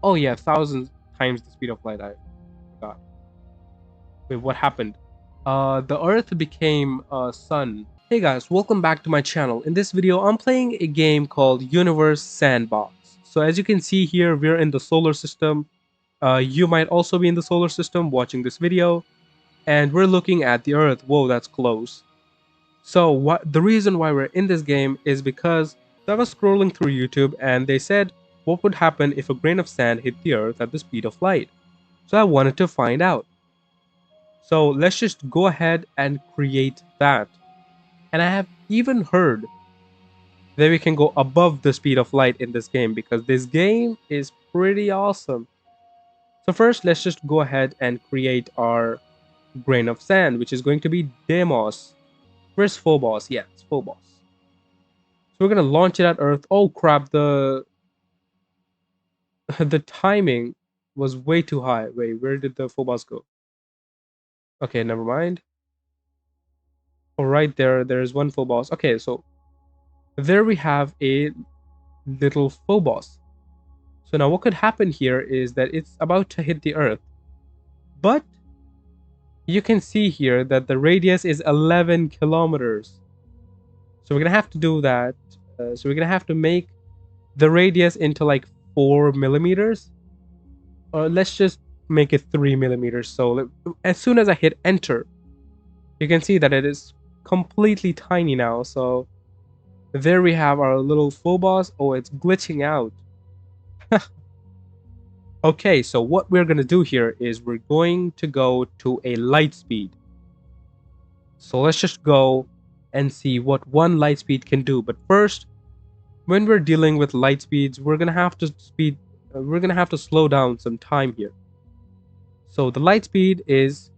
Oh yeah, 1,000 times the speed of light. I forgot. Wait, what happened? The Earth became sun. Hey guys, welcome back to my channel. In this video, I'm playing a game called Universe Sandbox. So as you can see here, we're in the solar system. You might also be in the solar system watching this video, and we're looking at the Earth. Whoa, that's close. So what the reason why we're in this game is because I was scrolling through YouTube and they said what would happen if a grain of sand hit the Earth at the speed of light. So I wanted to find out. So let's just go ahead and create that. And I have even heard that we can go above the speed of light in this game because this game is pretty awesome. So first, let's just go ahead and create our grain of sand, which is going to be Demos. Where's Phobos? Yeah, it's Phobos. So we're gonna launch it at Earth. Oh crap, the the timing was way too high. Wait, where did the Phobos go? Okay, never mind. Oh, right there's one Phobos. Okay, so there we have a little Phobos. So now what could happen here is that it's about to hit the Earth. But you can see here that the radius is 11 kilometers. So we're gonna have to do that. So we're gonna have to make the radius into like 4 millimeters. Or let's just make it 3 millimeters. So as soon as I hit enter, you can see that it is completely tiny now. So there we have our little Phobos. Oh, it's glitching out. Okay, so what we're going to do here is we're going to go to a light speed. So let's just go and see what one light speed can do. But first, when we're dealing with light speeds, we're going to have to slow down some time here. So the light speed is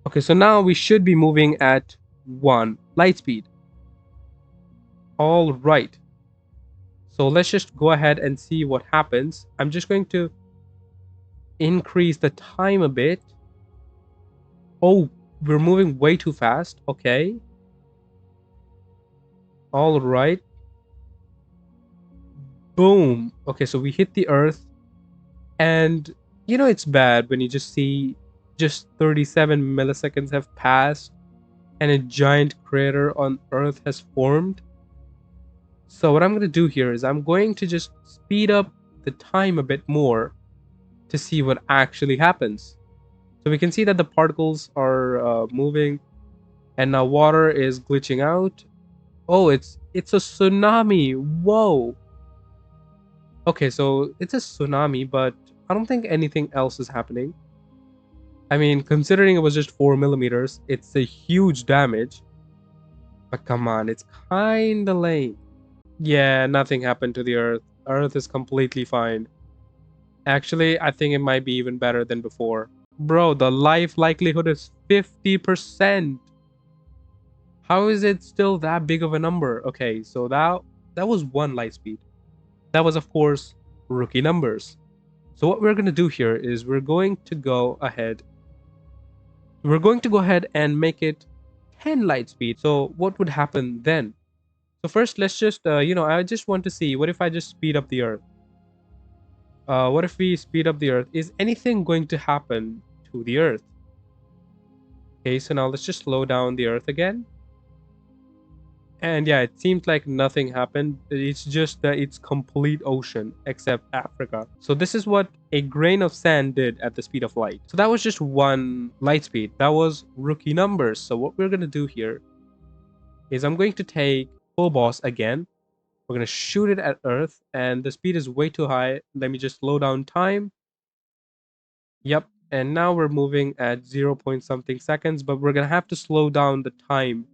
okay, so now we should be moving at 1 light speed. All right. So let's just go ahead and see what happens. I'm just going to increase the time a bit. Oh, we're moving way too fast. Okay. All right. Boom. Okay, so we hit the Earth. And, it's bad when you just see just 37 milliseconds have passed and a giant crater on Earth has formed. So what I'm going to do here is I'm going to just speed up the time a bit more to see what actually happens. So we can see that the particles are moving and now water is glitching out. Oh, it's a tsunami. Whoa. Okay, so it's a tsunami, but I don't think anything else is happening. I mean, considering it was just 4 millimeters, it's a huge damage. But come on, it's kinda lame. Yeah, nothing happened to the Earth. Earth is completely fine. Actually, I think it might be even better than before. Bro, the life likelihood is 50%. How is it still that big of a number? Okay, so that was one light speed. That was, of course, rookie numbers. So what we're going to do here is we're going to go ahead and make it 10 light speed. So what would happen then? So first, let's just, I just want to see, what if I just speed up the Earth? What if we speed up the Earth? Is anything going to happen to the Earth? Okay, so now let's just slow down the Earth again. And yeah, it seems like nothing happened. It's just that it's complete ocean except Africa. So this is what a grain of sand did at the speed of light. So that was just one light speed. That was rookie numbers. So what we're going to do here is I'm going to take full boss again. We're going to shoot it at Earth and the speed is way too high. Let me just slow down time. Yep. And now we're moving at 0 point something seconds, but we're going to have to slow down the time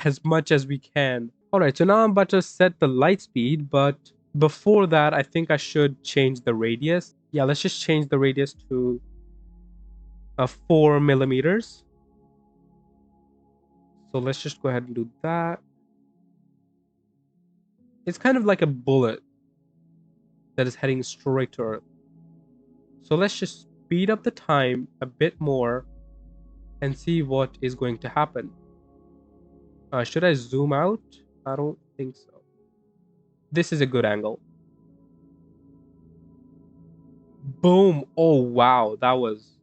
as much as we can. Alright, so now I'm about to set the light speed, but before that, I think I should change the radius. Yeah, let's just change the radius to 4 millimeters. So let's just go ahead and do that. It's kind of like a bullet that is heading straight to Earth. So let's just speed up the time a bit more and see what is going to happen. Should I zoom out? I don't think so. This is a good angle. Boom. Oh wow, that was,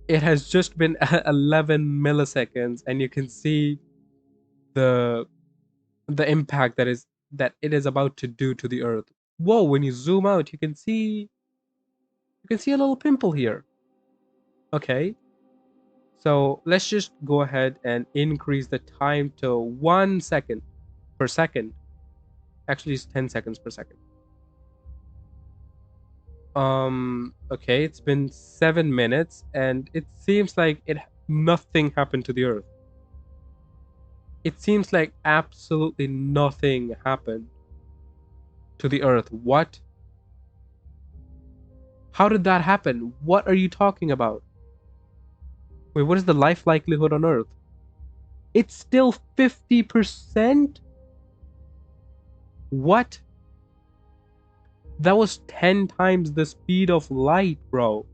it has just been 11 milliseconds, and you can see the the impact that it is about to do to the earth. Whoa, when you zoom out, you can see a little pimple here. Okay. So let's just go ahead and increase the time to 1 second per second. Actually, it's 10 seconds per second. Okay, it's been 7 minutes, and it seems like nothing happened to the earth. It seems like absolutely nothing happened to the earth. What? How did that happen? What are you talking about? Wait, what is the life likelihood on earth? It's still 50%? What? That was 10 times the speed of light, bro.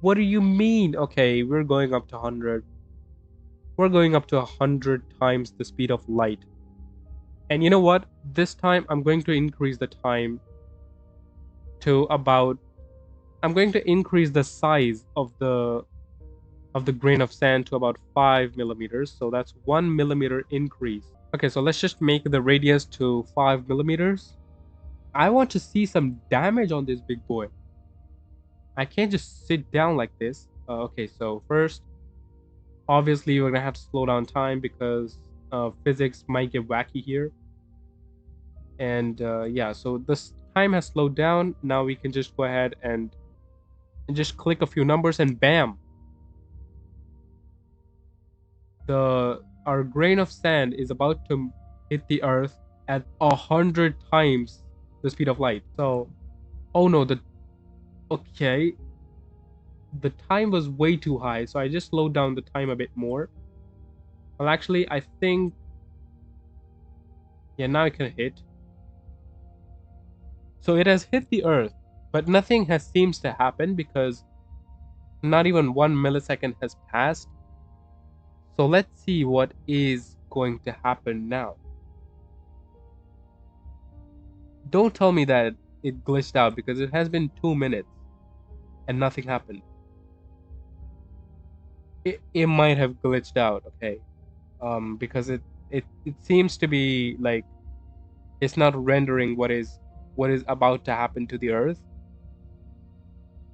What do you mean? Okay, we're going up to 100. We're going up to 100 times the speed of light. And you know what? This time I'm going to increase the time to about, I'm going to increase the size of the grain of sand to about 5 millimeters. So that's 1 millimeter increase. Okay, so let's just make the radius to 5 millimeters. I want to see some damage on this big boy. I can't just sit down like this. Okay, so first, obviously we're gonna have to slow down time because physics might get wacky here. And yeah, so this time has slowed down. Now we can just go ahead and just click a few numbers, and bam, our grain of sand is about to hit the earth at 100 times the speed of light. So, oh no, okay, the time was way too high, so I just slowed down the time a bit more. Well, actually, I think, yeah, now it can hit. So it has hit the earth, but nothing has seems to happen because not even 1 millisecond has passed. So let's see what is going to happen now. Don't tell me that it glitched out, because it has been 2 minutes and nothing happened. It might have glitched out, okay. Because it seems to be like it's not rendering what is about to happen to the earth.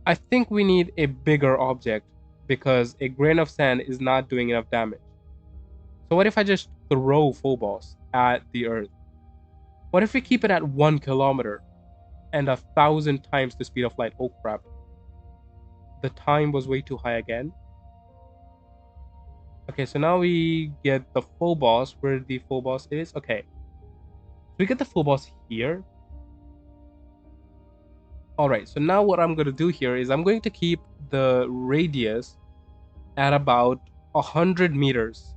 I think we need a bigger object because a grain of sand is not doing enough damage. So what if I just throw Phobos at the earth? What if we keep it at 1 kilometer and 1,000 times the speed of light? Oh crap. The time was way too high again. Okay, so now we get the Phobos where the Phobos is. Okay. So we get the Phobos here. Alright, so now what I'm going to do here is I'm going to keep the radius at about 100 meters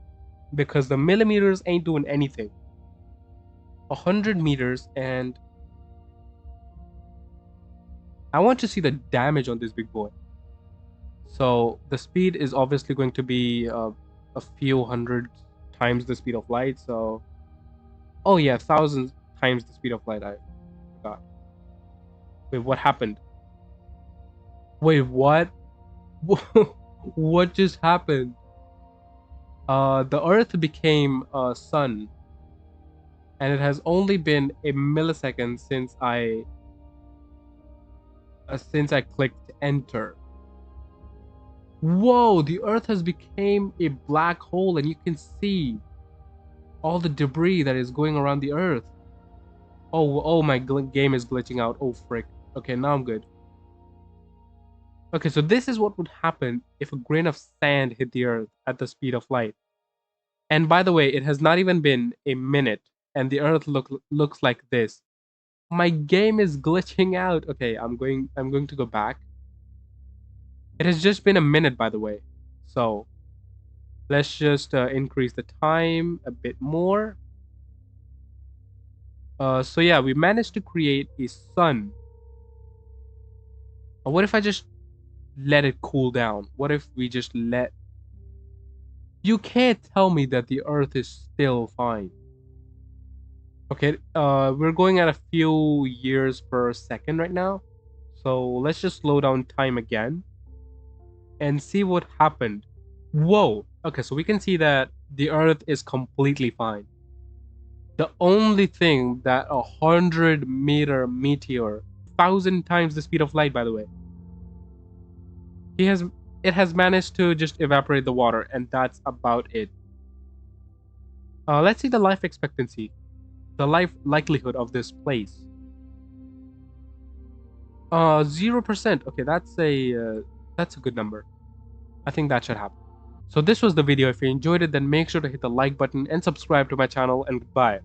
because the millimeters ain't doing anything. 100 meters, and I want to see the damage on this big boy. So the speed is obviously going to be a few hundred times the speed of light. So, oh yeah, 1,000 times the speed of light. I forgot. Wait, what happened? Wait, what? What just happened? The Earth became a sun, and it has only been a millisecond since I clicked enter. Whoa, the Earth has become a black hole, and you can see all the debris that is going around the Earth. Oh, my game is glitching out. Oh, frick. Okay, now I'm good. Okay, so this is what would happen if a grain of sand hit the Earth at the speed of light. And by the way, it has not even been a minute, and the Earth looks like this. My game is glitching out. Okay, I'm going to go back. It has just been a minute, by the way. So let's just increase the time a bit more. So yeah, we managed to create a sun. What if I just let it cool down? What if we just let... You can't tell me that the Earth is still fine. Okay, we're going at a few years per second right now. So let's just slow down time again and see what happened. Whoa. Okay, so we can see that the Earth is completely fine. The only thing that 100-meter meteor, 1,000 times the speed of light, by the way, he has it has managed to just evaporate the water, and that's about it. Let's see the life expectancy, the life likelihood of this place. 0%. Okay, that's a good number. I think that should happen. So this was the video. If you enjoyed it, then make sure to hit the like button and subscribe to my channel, and goodbye.